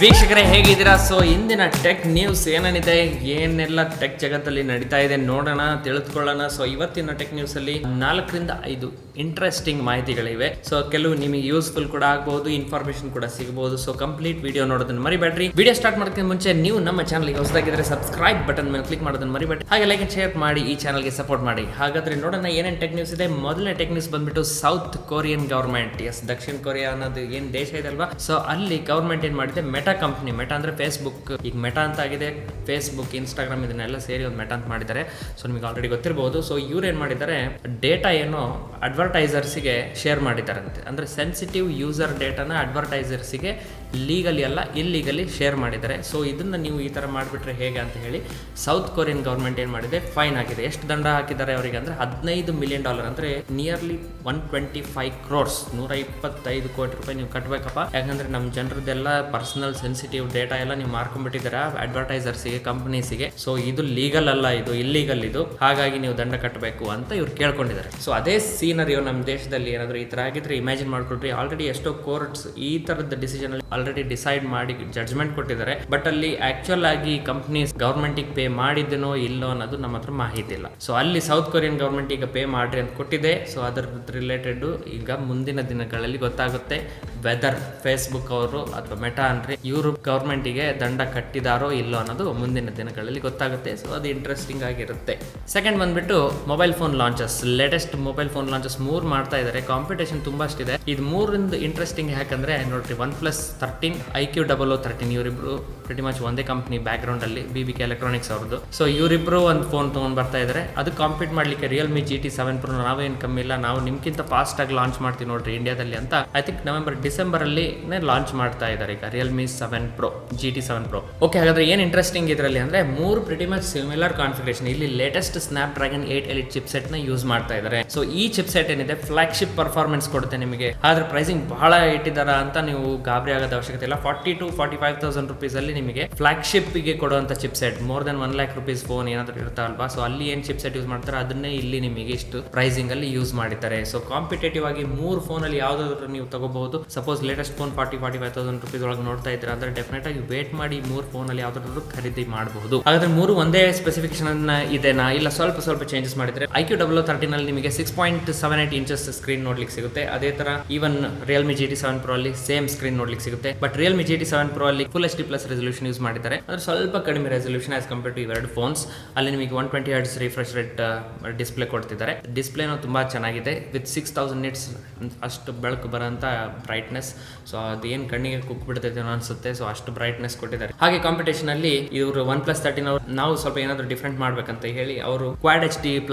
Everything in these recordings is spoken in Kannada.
ವೀಕ್ಷಕರೇ ಹೇಗಿದ್ದೀರಾ? ಸೊ ಇಂದಿನ ಟೆಕ್ ನ್ಯೂಸ್ ಏನೇನಿದೆ, ಏನೆಲ್ಲ ಟೆಕ್ ಜಗತ್ತಲ್ಲಿ ನಡೀತಾ ಇದೆ ನೋಡೋಣ, ತಿಳಿದುಕೊಳ್ಳೋಣ. ಸೊ ಇವತ್ತಿನ ಟೆಕ್ ನ್ಯೂಸ್ ಅಲ್ಲಿ 4 ರಿಂದ 5 ಇಂಟ್ರೆಸ್ಟಿಂಗ್ ಮಾಹಿತಿಗಳಿವೆ. ಸೊ ಕೆಲವು ನಿಮಗೆ ಯೂಸ್ಫುಲ್ ಕೂಡ ಆಗಬಹುದು, ಇನ್ಫಾರ್ಮೇಶನ್ ಕೂಡ ಸಿಗಬಹುದು. ಸೊ ಕಂಪ್ಲೀಟ್ ವಿಡಿಯೋ ನೋಡೋದನ್ನ ಮರಿಬೇಡ್ರಿ. ವಿಡಿಯೋ ಸ್ಟಾರ್ಟ್ ಮಾಡೋದಕ್ಕಿಂತ ಮುಂಚೆ ನೀವು ನಮ್ಮ ಚಾನಲ್ಗೆ ಹೊಸದಾಗಿದ್ರೆ ಸಬ್ಸ್ಕ್ರೈಬ್ ಬಟನ್ ಮೇಲೆ ಕ್ಲಿಕ್ ಮಾಡೋದನ್ನ ಮರಿಬೇಡ್ರಿ. ಹಾಗೆ ಲೈಕ್ ಅಂಡ್ ಶೇರ್ ಮಾಡಿ ಈ ಚಾನಲ್ಗೆ ಸಪೋರ್ಟ್ ಮಾಡಿ. ಹಾಗಾದ್ರೆ ನೋಡೋಣ ಏನೇನು ಟೆಕ್ ನ್ಯೂಸ್ ಇದೆ. ಮೊದಲನೇ ಟೆಕ್ ನ್ಯೂಸ್ ಬಂದ್ಬಿಟ್ಟು ಸೌತ್ ಕೊರಿಯನ್ ಗವರ್ಮೆಂಟ್, ದಕ್ಷಿಣ ಕೊರಿಯಾ ಅನ್ನೋದು ಏನ್ ದೇಶ ಇದೆ ಅಲ್ವಾ, ಸೊ ಅಲ್ಲಿ ಗವರ್ಮೆಂಟ್ ಏನ್ ಮಾಡಿದೆ, ಮೆಟಾ ಕಂಪ್ನಿ, ಮೆಟಾ ಅಂದ್ರೆ ಫೇಸ್ಬುಕ್, ಈಗ ಮೆಟಾ ಅಂತ ಆಗಿದೆ, ಫೇಸ್ಬುಕ್, ಇನ್ಸ್ಟಾಗ್ರಾಮ್ ಇದನ್ನೆಲ್ಲ ಸೇರಿ ಒಂದು ಮೆಟಾ ಅಂತ ಮಾಡಿದ್ದಾರೆ. ಸೊ ನಿಮಗೆ ಆಲ್ರೆಡಿ ಗೊತ್ತಿರಬಹುದು. ಸೊ ಇವ್ರು ಏನ್ ಮಾಡಿದ್ದಾರೆ, ಡೇಟಾ ಏನು ಅಡ್ವರ್ಟೈಸರ್ಸ್ಗೆ ಶೇರ್ ಮಾಡಿದ್ದಾರಂತೆ. ಅಂದ್ರೆ ಸೆನ್ಸಿಟಿವ್ ಯೂಸರ್ ಡೇಟಾನ ಅಡ್ವರ್ಟೈಸರ್ಸ್ಗೆ ಲೀಗಲಿ ಅಲ್ಲ ಇಲ್ಲೀಗಲಿ ಶೇರ್ ಮಾಡಿದ್ದಾರೆ. ಸೊ ಇದನ್ನ ನೀವು ಈ ತರ ಮಾಡಿಬಿಟ್ರೆ ಹೇಗೆ ಅಂತ ಹೇಳಿ ಸೌತ್ ಕೊರಿಯನ್ ಗವರ್ಮೆಂಟ್ ಏನ್ ಮಾಡಿದೆ, ಫೈನ್ ಆಗಿದೆ. ಎಷ್ಟು ದಂಡ ಹಾಕಿದ್ದಾರೆ ಅವರಿಗೆ ಅಂದ್ರೆ $15 ಮಿಲಿಯನ್, ಅಂದ್ರೆ ನಿಯರ್ಲಿ 125 crores, 125 ಕೋಟಿ ರೂಪಾಯಿ ನೀವು ಕಟ್ಟಬೇಕಪ್ಪ. ಯಾಕಂದ್ರೆ ನಮ್ಮ ಜನರದೆಲ್ಲ ಪರ್ಸನಲ್ ಸೆನ್ಸಿಟಿವ್ ಡೇಟಾ ಎಲ್ಲ ನೀವು ಮಾರ್ಕೊಂಡ್ಬಿಟ್ಟಿದ್ದೀರಾ ಅಡ್ವರ್ಟೈಸರ್ಸ್ಗೆ, ಕಂಪನೀಸ್ಗೆ. ಸೊ ಇದು ಲೀಗಲ್ ಅಲ್ಲ, ಇದು ಇಲ್ಲೀಗಲ್, ಇದು ಹಾಗಾಗಿ ನೀವು ದಂಡ ಕಟ್ಟಬೇಕು ಅಂತ ಇವ್ರು ಕೇಳ್ಕೊಂಡಿದ್ದಾರೆ. ಸೊ ಅದೇ ಸೀನರಿಯೋ ನಮ್ಮ ದೇಶದಲ್ಲಿ ಏನಾದರೂ ಈ ತರ ಆಗಿದ್ರೆ ಇಮ್ಯಾಜಿನ್ ಮಾಡ್ಕೊಳ್ರಿ. ಆಲ್ರೆಡಿ ಎಷ್ಟೋ ಕೋರ್ಟ್ಸ್ ಈ ತರದ ಡಿಸಿಷನ್ ಅಲ್ಲಿ ಆಲ್ರೆಡಿ ಡಿಸೈಡ್ ಮಾಡಿ ಜಡ್ಜ್ಮೆಂಟ್ ಕೊಟ್ಟಿದ್ದಾರೆ. ಬಟ್ ಅಲ್ಲಿ ಆಕ್ಚುಲ್ ಆಗಿ ಕಂಪನೀಸ್ ಗವರ್ಮೆಂಟ್ ಪೇ ಮಾಡಿದನೋ ಇಲ್ಲೋ ಅನ್ನೋದು ನಮ್ಮ ಹತ್ರ ಮಾಹಿತಿ ಇಲ್ಲ. ಸೊ ಅಲ್ಲಿ ಸೌತ್ ಕೊರಿಯನ್ ಗವರ್ಮೆಂಟ್ ಈಗ ಪೇ ಮಾಡ್ರಿ ಅಂತ ಕೊಟ್ಟಿದೆ. ಸೊ ಅದರ ರಿಲೇಟೆಡ್ ಈಗ ಮುಂದಿನ ದಿನಗಳಲ್ಲಿ ಗೊತ್ತಾಗುತ್ತೆ ವೆದರ್ ಫೇಸ್ಬುಕ್ ಅವರು ಅಥವಾ ಮೆಟಾ ಅಂದ್ರೆ ಇವರು ಗವರ್ಮೆಂಟಿಗೆ ದಂಡ ಕಟ್ಟಿದಾರೋ ಇಲ್ಲೋ ಅನ್ನೋದು ಮುಂದಿನ ದಿನಗಳಲ್ಲಿ ಗೊತ್ತಾಗುತ್ತೆ. ಸೊ ಅದು ಇಂಟ್ರೆಸ್ಟಿಂಗ್ ಆಗಿರುತ್ತೆ. ಸೆಕೆಂಡ್ ಬಂದ್ಬಿಟ್ಟು mobile phone launches, latest mobile phone launches 3 ಮಾಡ್ತಾ ಇದ್ದಾರೆ. ಕಾಂಪಿಟೇಷನ್ ತುಂಬಾ ಅಷ್ಟಿದೆ. ಇದು 3ರಿಂದ ಇಂಟ್ರೆಸ್ಟಿಂಗ್ ಯಾಕಂದ್ರೆ ನೋಡ್ರಿ, OnePlus 13, iQOO13 ಇವರಿಬ್ರು ಪ್ರಿಟಿ ಮಚ್ ಒಂದೇ ಕಂಪ್ನಿ ಬ್ಯಾಕ್ ಗ್ರೌಂಡ್ ಅಲ್ಲಿ, BBK ಎಲೆಕ್ಟ್ರಾನಿಕ್ಸ್ ಅವ್ರದ್ದು. ಸೊ ಇವರಿಬ್ರು ಒಂದು ಫೋನ್ ತಗೊಂಡ್ ಬರ್ತಾ ಇದ್ದಾರೆ. ಅದು ಕಾಂಪೀಟ್ ಮಾಡ್ಲಿಕ್ಕೆ Realme GT7 Pro ನಾವೇನು ಕಮ್ಮಿ ಇಲ್ಲ, ನಾವು ನಿಮ್ಗಿಂತ ಫಾಸ್ಟ್ ಆಗಿ ಲಾಂಚ್ ಮಾಡ್ತೀವಿ ನೋಡ್ರಿ ಇಂಡಿಯಾದಲ್ಲಿ ಅಂತ. ಐ ಥಿಂಕ್ ಡಿಸೆಂಬರ್ ಅಲ್ಲಿ ಲಾಂಚ್ ಮಾಡ್ತಾ ಇದ್ದಾರೆ ಈಗ Realme 7 Pro, GT7 Pro. Okay, ಹಾಗಾದ್ರೆ ಏನ್ ಇಂಟ್ರೆಸ್ಟಿಂಗ್ ಇದರಲ್ಲಿ ಅಂದ್ರೆ 3 ಪ್ರಿಟಿ ಮಚ್ ಸಿಮಿಲರ್ ಕಾನ್ಫಿಗರೇಷನ್. ಇಲ್ಲಿ ಲೇಟೆಸ್ಟ್ ಸ್ನ್ಯಾಪ್ಡ್ರಾಗನ್ 8 Elite ಚಿಪ್ಸೆಟ್ ನ ಯೂಸ್ ಮಾಡ್ತಾ ಇದ್ದಾರೆ. ಸೊ ಈ ಚಿಪ್ಸೆಟ್ ಏನಿದೆ ಫ್ಲಾಗ್ಶಿಪ್ ಪರ್ಫಾರ್ಮೆನ್ಸ್ ಕೊಡುತ್ತೆ ನಿಮಗೆ. ಆದ್ರೆ ಪ್ರೈಸಿಂಗ್ ಬಹಳ ಇಟ್ಟಿದಾರ ಅಂತ ನೀವು ಗಾಬರಿ ಆಗೋದ ಅವಶ್ಯಕತೆ ಇಲ್ಲ. 40,000 to 45,000 rupees ಅಲ್ಲಿ ನಿಮಗೆ ಫ್ಲಾಗ್ಶಿಪ್ ಗೆ ಕೊಡುವಂತ chipset, more than 1 lakh rupees phone ಏನಾದ್ರು ಇರ್ತಾ ಅಲ್ವಾ, ಸೊ ಅಲ್ಲಿ ಏನ್ ಚಿಪ್ಸೆಟ್ ಯೂಸ್ ಮಾಡ್ತಾರೆ ಅದನ್ನೇ ಇಲ್ಲಿ ನಿಮಗೆ ಇಷ್ಟು ಪ್ರೈಸಿಂಗ್ ಅಲ್ಲಿ ಯೂಸ್ ಮಾಡಿದ್ದಾರೆ. ಸೊ ಕಾಂಪಿಟೇಟಿವ್ ಆಗಿ 3 ಫೋನ್ ಅಲ್ಲಿ ಯಾವ್ದಾದ್ರು ನೀವು ತಗೋಬಹುದು. ಸಪೋಸ್ ಲೇಟೆಸ್ಟ್ ಫೋನ್ 45,000 rupees ಒಳಗೆ ನೋಡ್ತಾ ಇದ್ದೀರಾ ಅಂದ್ರೆ ಡೆಫಿನೆಟ್ ಆಗಿ ವೇಟ್ ಮಾಡಿ 3 ಫೋನ್ ಅಲ್ಲಿ ಯಾವ್ದಾದ್ರು ಖರೀದಿ ಮಾಡಬಹುದು. ಹಾಗಾದ್ರೆ 3 ಒಂದೇ ಸ್ಪೆಸಿಫಿಕೇಶನ್ ಇದೆನಾ, ಇಲ್ಲ ಸ್ವಲ್ಪ ಚೇಂಜಸ್ ಮಾಡಿದ್ರೆ. iQOO13 ಅಲ್ಲಿ ನಿಮಗೆ 6.78 inches ಸ್ಕ್ರೀನ್ ನೋಡ್ಲಿಕ್ಕೆ ಸಿಗುತ್ತೆ. ಅದೇ ತರ ಈವನ್ Realme GT7 Pro ಅಲ್ಲಿ ಸೇಮ್ ಸ್ಕ್ರೀನ್ ನೋಡ್ಲಿಕ್ಕೆ ಸಿಗುತ್ತೆ. ಬಟ್ Realme GT7 Pro ಅಲ್ಲಿ Full HD+ ರೆಸಲ್ಯೂಷನ್ ಯೂಸ್ ಮಾಡಿದ್ದಾರೆ. ಅಂದ್ರೆ ಸ್ವಲ್ಪ ಕಡಿಮೆ ರೆಸಲ್ಯೂಷನ್ ಆಸ್ ಕಂಪೇರ್ ಟು ಇವೆರಡು ಫೋನ್ಸ್. ಅಲ್ಲಿ ನಿಮಗೆ 120 Hz ರಿಫ್ರೆಶ್ ರೇಟ್ ಡಿಸ್ಪ್ಲೇ ಕೊಡ್ತಿದ್ದಾರೆ. ಡಿಸ್ಪ್ಲೇನೂ ತುಂಬಾ ಚೆನ್ನಾಗಿದೆ ವಿತ್ 6000 nits ಅಷ್ಟು ಬೆಳಕು ಬರೋಂಥ ಬ್ರೈಟ್ನೆಸ್. ಸೊ ಅದೇನು ಕಣ್ಣಿಗೆ ಕುಕ್ ಬಿಡ್ತೈತೆ ಅನ್ಸುತ್ತೆ. ಸೊ ಅಷ್ಟು ಬ್ರೈಟ್ನೆಸ್ ಕೊಟ್ಟಿದ್ದಾರೆ. ಹಾಗೆ ಕಾಂಪಿಟೇಷನ್ ಅಲ್ಲಿ ಇವರು OnePlus 13 ಅವರು ನಾವು ಸ್ವಲ್ಪ ಏನಾದ್ರು ಡಿಫ್ರೆಂಟ್ ಮಾಡ್ಬೇಕಂತ ಹೇಳಿ ಅವರು Quad HD+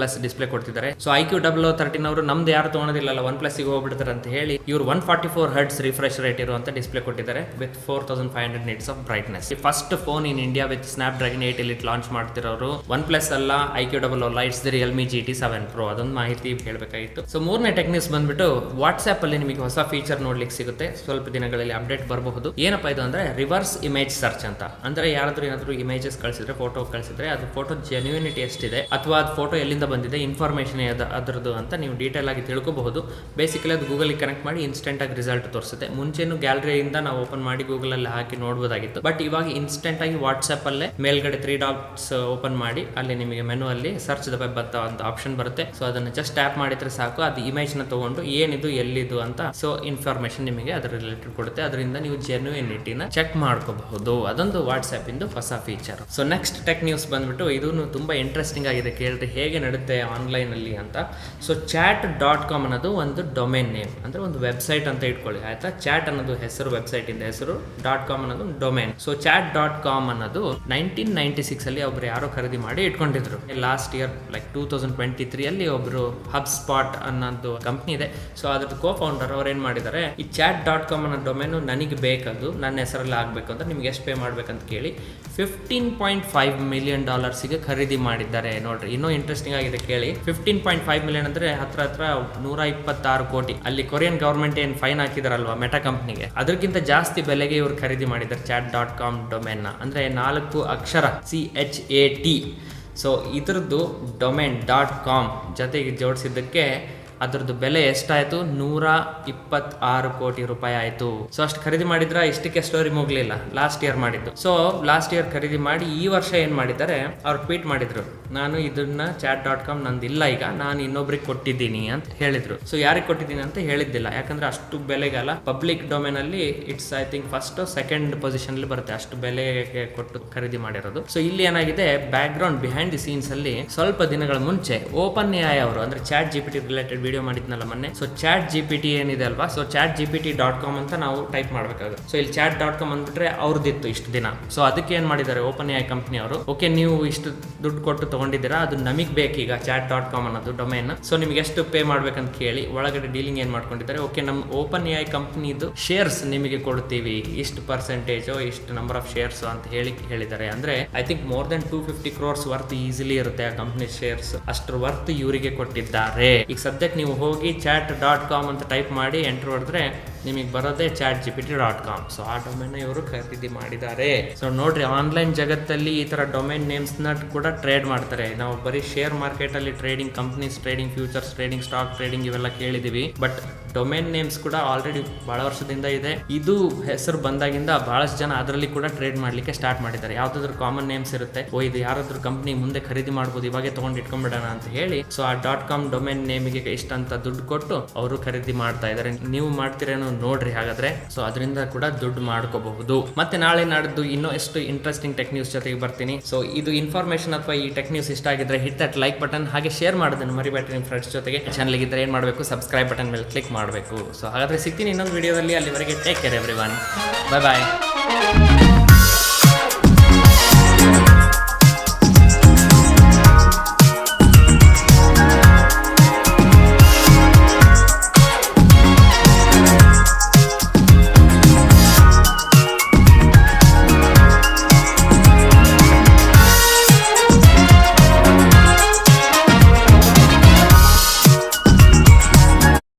ಡಿಸ್ಪ್ಲೇ ಕೊಡ್ತಿದ್ದಾರೆ. ಸೊ iQOO13 ಅವರು ನಮ್ದು ಯಾರು ತಗೊಳೋದಿಲ್ಲ, OnePlus ಗೆ ಹೋಗ್ಬಿಡ್ತಾರೆ ಅಂತ ಹೇಳಿ ಇವರು 144 Hz ರಿಫ್ರೆಶ್ ರೇಟ್ ಇರುವಂತ ಡಿಸ್ಪ್ಲೇ ಕೊಟ್ಟಿದ್ದಾರೆ with 4500 nits of brightness. First phone in India with Snapdragon 8 Elite launch ಮಾಡ್ತಿರೋರು OnePlus ಅಲ್ಲ, iQOO ಲೈಟ್ಸ್ Realme GT7 Pro. ಅದೊಂದು ಮಾಹಿತಿ ಹೇಳ್ಬೇಕಾಗಿತ್ತು. ಸೊ ಮೂರನೇ ಟೆಕ್ ನ್ಯೂಸ್ ಬಂದ್ಬಿಟ್ಟು ವಾಟ್ಸ್ಆಪ್ ಅಲ್ಲಿ ನಿಮಗೆ ಹೊಸ ಫೀಚರ್ ನೋಡ್ಲಿಕ್ಕೆ ಸಿಗುತ್ತೆ. ಸ್ವಲ್ಪ ದಿನಗಳಲ್ಲಿ ಅಪ್ಡೇಟ್ ಬರಬಹುದು. ಏನಪ್ಪಾ ಇದು ಅಂದ್ರೆ ರಿವರ್ಸ್ ಇಮೇಜ್ ಸರ್ಚ್ ಅಂತ. ಅಂದ್ರೆ ಯಾರಾದ್ರೂ ಏನಾದ್ರು ಇಮೇಜಸ್ ಕಳಿಸಿದ್ರೆ, ಫೋಟೋ ಕಳಿಸಿದ್ರೆ, ಅದು ಫೋಟೋ ಜೆನ್ಯೂನಿಟಿ ಎಷ್ಟಿದೆ ಅಥವಾ ಅದು ಫೋಟೋ ಎಲ್ಲಿಂದ ಬಂದಿದೆ, ಇನ್ಫಾರ್ಮೇಶನ್ ಅದರದ್ದು ಅಂತ ನೀವು ಡೀಟೇಲ್ ಆಗಿ ತಿಳ್ಕೋಬಹುದು. ಬೇಸಿಕಲಿ ಅದು ಗೂಗಲ್ ಕನೆಕ್ಟ್ ಮಾಡಿ ಇನ್ಸ್ಟೆಂಟ್ ಆಗಿ ರಿಸಲ್ಟ್ ತೋರಿಸುತ್ತೆ. ಮುಂಚೆನು ಗ್ಯಾಲರಿಯಿಂದ ನಾವು ಓಪನ್ ಮಾಡಿ ಗೂಗಲ್ ಅಲ್ಲಿ ಹಾಕಿ ನೋಡಬಹುದಾಗಿತ್ತು. ಬಟ್ ಇವಾಗ ಇನ್ಸ್ಟೆಂಟ್ ಆಗಿ ವಾಟ್ಸ್ಆಪ್ ಅಲ್ಲೇ ಮೇಲ್ಗಡೆ 3 dots ಓಪನ್ ಮಾಡಿ ಅಲ್ಲಿ ನಿಮಗೆ ಮೆನು ಅಲ್ಲಿ ಸರ್ಚ್ ದ ವೆಬ್ ಅಂತ ಆಪ್ಷನ್ ಬರುತ್ತೆ. ಸೊ ಅದನ್ನ ಜಸ್ಟ್ ಟ್ಯಾಪ್ ಮಾಡಿದ್ರೆ ಸಾಕು, ಅದು ಇಮೇಜ್ ನ ತಗೊಂಡು ಏನಿದು ಎಲ್ಲಿದು ಅಂತ ಸೊ ಇನ್ಫಾರ್ಮೇಶನ್ ನಿಮಗೆ ಅದರ ರಿಲೇಟೆಡ್ ಕೊಡುತ್ತೆ. ಅದರಿಂದ ನೀವು ಜೆನ್ಯೂನಿಟಿನ ಚೆಕ್ ಮಾಡ್ಕೋಬಹುದು. ಅದೊಂದು ವಾಟ್ಸ್ಆಪ್ ಇಂದು ಹೊಸ feature. So next tech news ಬಂದ್ಬಿಟ್ಟು ಇದು ತುಂಬಾ ಇಂಟ್ರೆಸ್ಟಿಂಗ್ ಆಗಿದೆ. ಕೇಳ್ರಿ ಹೇಗೆ ನಡುತ್ತೆ ಆನ್ಲೈನ್ ಅಲ್ಲಿ ಅಂತ. ಸೊ chat.com ಅನ್ನೋದು ಒಂದು ಡೊಮೇನ್ ನೇಮ್, ಅಂದ್ರೆ ಒಂದು ವೆಬ್ಸೈಟ್ ಅಂತ ಇಟ್ಕೊಳ್ಳಿ ಆಯ್ತಾ. ಚಾಟ್ ಅನ್ನೋದು ಹೆಸರು, ವೆಬ್ಸೈಟ್ ಇಂದ ಹೆಸರು, .com ಅನ್ನೋದು ಡೊಮೇನ್. ಸೊ chat.com ಅನ್ನೋದು 1996 ಅಲ್ಲಿ ಒಬ್ರು ಯಾರೋ ಖರೀದಿ ಮಾಡಿ ಇಟ್ಕೊಂಡಿದ್ರು. ಲಾಸ್ಟ್ ಇಯರ್ ಲೈಕ್ 2023 ಅಲ್ಲಿ ಒಬ್ರು HubSpot ಅನ್ನೋದು ಕಂಪ್ನಿ ಇದೆ. ಸೊ ಅದ್ರ ಕೋ-ಫೌಂಡರ್ ಅವ್ರು ಏನ್ ಮಾಡಿದ್ದಾರೆ, ಈ chat.com ಅನ್ನೋ ಡೊಮೇನು ನನಗೆ ಬೇಕದು, ನನ್ನ ಹೆಸರಲ್ಲಿ ಆಗ್ಬೇಕು ಅಂತ ನಿಮ್ಗೆ ಎಷ್ಟು ಪೇ ಮಾಡ್ಬೇಕಂತ ಕೇಳಿ $15.5 million ಖರೀದಿ ಮಾಡಿದ್ದಾರೆ. ನೋಡ್ರಿ ಇನ್ನೂ ಇಂಟ್ರೆಸ್ಟಿಂಗ್ ಆಗಿದೆ ಕೇಳಿ. 15.5 million ಅಂದ್ರೆ ಹತ್ರ 126 ಕೋಟಿ. ಅಲ್ಲಿ ಕೊರಿಯನ್ ಗವರ್ಮೆಂಟ್ ಏನ್ ಫೈನ್ ಹಾಕಿದಾರಲ್ವಾ ಮೆಟಾ ಕಂಪ್ನಿಗೆ, ಅದಕ್ಕಿಂತ ಜಾಸ್ತಿ ಬೆಲೆಗೆ ಇವ್ರು ಖರೀದಿ ಮಾಡಿದ್ದಾರೆ chat.com ಡೊಮೇನ್ ನ. ಅಂದ್ರೆ 4 ಅಕ್ಷರ CHAT. ಸೊ ಇದ್ರದ್ದು ಡೊಮೇನ್ .com ಜೊತೆಗೆ ಜೋಡಿಸಿದ್ದಕ್ಕೆ ಅದ್ರದ್ದು ಬೆಲೆ ಎಷ್ಟಾಯ್ತು? 126 ಕೋಟಿ ರೂಪಾಯಿ ಆಯ್ತು. ಸೊ ಅಷ್ಟು ಖರೀದಿ ಮಾಡಿದ್ರ, ಇಷ್ಟಕ್ಕೆ ಸ್ಟೋರಿ ಮುಗ್ಲಿಲ್ಲ, ಲಾಸ್ಟ್ ಇಯರ್ ಮಾಡಿದ್ದು. ಸೊ ಲಾಸ್ಟ್ ಇಯರ್ ಖರೀದಿ ಮಾಡಿ ಈ ವರ್ಷ ಏನ್ ಮಾಡಿದ್ದಾರೆ, ಅವ್ರು ಟ್ವೀಟ್ ಮಾಡಿದ್ರು, ನಾನು ಇದನ್ನ chat.com ನಂದಿಲ್ಲ, ಈಗ ನಾನು ಇನ್ನೊಬ್ರಿಗೆ ಕೊಟ್ಟಿದ್ದೀನಿ ಅಂತ ಹೇಳಿದ್ರು. ಸೊ ಯಾರಿಗೆ ಕೊಟ್ಟಿದ್ದೀನಿ ಅಂತ ಹೇಳಿದ್ದಿಲ್ಲ, ಯಾಕಂದ್ರೆ ಅಷ್ಟು ಬೆಲೆಗಲ್ಲ, ಪಬ್ಲಿಕ್ ಡೊಮೇನ್ ಅಲ್ಲಿ it's I think first second position ಅಲ್ಲಿ ಬರುತ್ತೆ, ಅಷ್ಟು ಬೆಲೆಗೆ ಕೊಟ್ಟು ಖರೀದಿ ಮಾಡಿರೋದು. ಸೊ ಇಲ್ಲಿ ಏನಾಗಿದೆ, back ground behind the scenes ಅಲ್ಲಿ ಸ್ವಲ್ಪ ದಿನಗಳ ಮುಂಚೆ ಓಪನ್ ಎಐ ಅವರು, ಅಂದ್ರೆ ChatGPT ರಿಲೇಟೆಡ್ ವಿಡಿಯೋ ಮಾಡಿದ್ನಲ್ಲ ಮೊನ್ನೆ, ಸೊ ChatGPT ಏನಿದೆ ಅಲ್ವಾ, ಸೊ chatgpt.com ಅಂತ ನಾವು ಟೈಪ್ ಮಾಡ್ಬೇಕಾಗುತ್ತೆ. ಸೊ ಇಲ್ಲಿ chat.com ಅಂದ್ಬಿಟ್ರೆ ಅವ್ರದ್ದಿತ್ತು ಇಷ್ಟು ದಿನ. ಸೊ ಅದಕ್ಕೆ ಏನ್ ಮಾಡಿದ್ದಾರೆ ಓಪನ್ ಎಐ ಕಂಪ್ನಿ ಅವರು, ಓಕೆ ನೀವು ಇಷ್ಟು ದುಡ್ಡು ಕೊಟ್ಟು ತಗೊಂಡಿದ್ದೀರಾ, ಅದು ನಮಗೆ ಬೇಕೀಗ chat.com ಅನ್ನೋದು ಡೊಮೇನ್, ಸೊ ನಿಮ್ಗೆ ಎಷ್ಟು ಪೇ ಮಾಡ್ಬೇಕಂತ ಕೇಳಿ ಒಳಗಡೆ ಡೀಲಿಂಗ್ ಏನ್ ಮಾಡ್ಕೊಂಡಿದ್ದಾರೆ, ಓಕೆ ನಮ್ಮ ಓಪನ್ ಎಐ ಕಂಪ್ನಿದು ಶೇರ್ಸ್ ನಿಮಗೆ ಕೊಡ್ತೀವಿ, ಇಷ್ಟು ಪರ್ಸೆಂಟೇಜ್, ಇಷ್ಟು ನಂಬರ್ ಆಫ್ ಶೇರ್ಸ್ ಅಂತ ಹೇಳಿದ್ದಾರೆ. ಅಂದ್ರೆ I think more than 250 crores worth easily ಇರುತ್ತೆ ಆ ಕಂಪ್ನಿ ಶೇರ್ಸ್, ಅಷ್ಟ್ರ ವರ್ತ್ ಇವರಿಗೆ ಕೊಟ್ಟಿದ್ದಾರೆ. ಈಗ ಸದ್ಯಕ್ಕೆ ನೀವು ಹೋಗಿ chat.com ಅಂತ ಟೈಪ್ ಮಾಡಿ ಎಂಟರ್ ಹೊಡೆದ್ರೆ ನಿಮಗೆ ಬರೋದೇ chatgpt.com. ಸೊ ಆ ಡೊಮೇನ್ ಇವರು ಖರೀದಿ ಮಾಡಿದ್ದಾರೆ. ಸೊ ನೋಡ್ರಿ, ಆನ್ಲೈನ್ ಜಗತ್ತಲ್ಲಿ ಈ ತರ ಡೊಮೇನ್ ನೇಮ್ಸ್ ನ ಕೂಡ ಟ್ರೇಡ್ ಮಾಡ್ತಾರೆ. ನಾವು ಬರೀ ಶೇರ್ ಮಾರ್ಕೆಟ್ ಅಲ್ಲಿ trading, companies trading, futures trading, stock trading ಇವೆಲ್ಲ ಕೇಳಿದೀವಿ. ಬಟ್ ಡೊಮೇನ್ ನೇಮ್ಸ್ ಕೂಡ ಆಲ್ರೆಡಿ ಬಹಳ ವರ್ಷದಿಂದ ಇದೆ. ಇದು ಹೆಸರು ಬಂದಾಗಿಂದ ಬಹಳಷ್ಟು ಜನ ಅದರಲ್ಲಿ ಕೂಡ ಟ್ರೇಡ್ ಮಾಡ್ಲಿಕ್ಕೆ ಸ್ಟಾರ್ಟ್ ಮಾಡಿದ್ದಾರೆ. ಯಾವ್ದಾದ್ರು ಕಾಮನ್ ನೇಮ್ಸ್ ಇರುತ್ತೆ, ಇದು ಯಾರಾದ್ರೂ ಕಂಪ್ನಿ ಮುಂದೆ ಖರೀದಿ ಮಾಡ್ಬೋದು, ಇವಾಗೆ ತಗೊಂಡು ಇಟ್ಕೊಂಡ್ಬಿಡೋಣ ಅಂತ ಹೇಳಿ, ಸೊ ಆ .com ಡೊಮೇನ್ ನೇಮಿಗೆ ಇಷ್ಟಂತ ದುಡ್ಡು ಕೊಟ್ಟು ಅವರು ಖರೀದಿ ಮಾಡ್ತಾ ಇದ್ದಾರೆ. ನೀವು ಮಾಡ್ತೀರೇನೋ ನೋಡ್ರಿ ಹಾಗಾದ್ರೆ. ಸೊ ಅದರಿಂದ ಕೂಡ ದುಡ್ಡು ಮಾಡ್ಕೋಬಹುದು. ಮತ್ತೆ ನಾಳೆ ನಾಡ್ದು ಇನ್ನೂ ಎಷ್ಟು ಇಂಟ್ರೆಸ್ಟಿಂಗ್ ಟೆಕ್ ನ್ಯೂಸ್ ಜೊತೆಗೆ ಬರ್ತೀನಿ. ಸೊ ಇದು ಇನ್ಫಾರ್ಮೇಶನ್ ಅಥವಾ ಈ ಟೆಕ್ ನ್ಯೂಸ್ ಇಷ್ಟ ಆಗಿದ್ರೆ ಹಿಟ್ ದಟ್ ಲೈಕ್ ಬಟನ್, ಹಾಗೆ ಶೇರ್ ಮಾಡೋದನ್ನು ಮರಿಬೇಡಿ ನಿಮ್ಮ ಫ್ರೆಂಡ್ಸ್ ಜೊತೆಗೆ. ಚಾನಲ್ ಇದ್ರೆ ಏನ್ ಮಾಡಬೇಕು, ಸಬ್ಸ್ಕ್ರೈಬ್ ಬಟನ್ ಮೇಲೆ ಕ್ಲಿಕ್ ಮಾಡಬೇಕು. ಸೊ ಹಾಗಾದ್ರೆ ಸಿಗ್ತೀನಿ ಇನ್ನೊಂದು ವಿಡಿಯೋದಲ್ಲಿ. ಅಲ್ಲಿವರೆಗೆ ಟೇಕ್ ಕೇರ್ ಎವ್ರಿವನ್, ಬೈ ಬಾಯ್.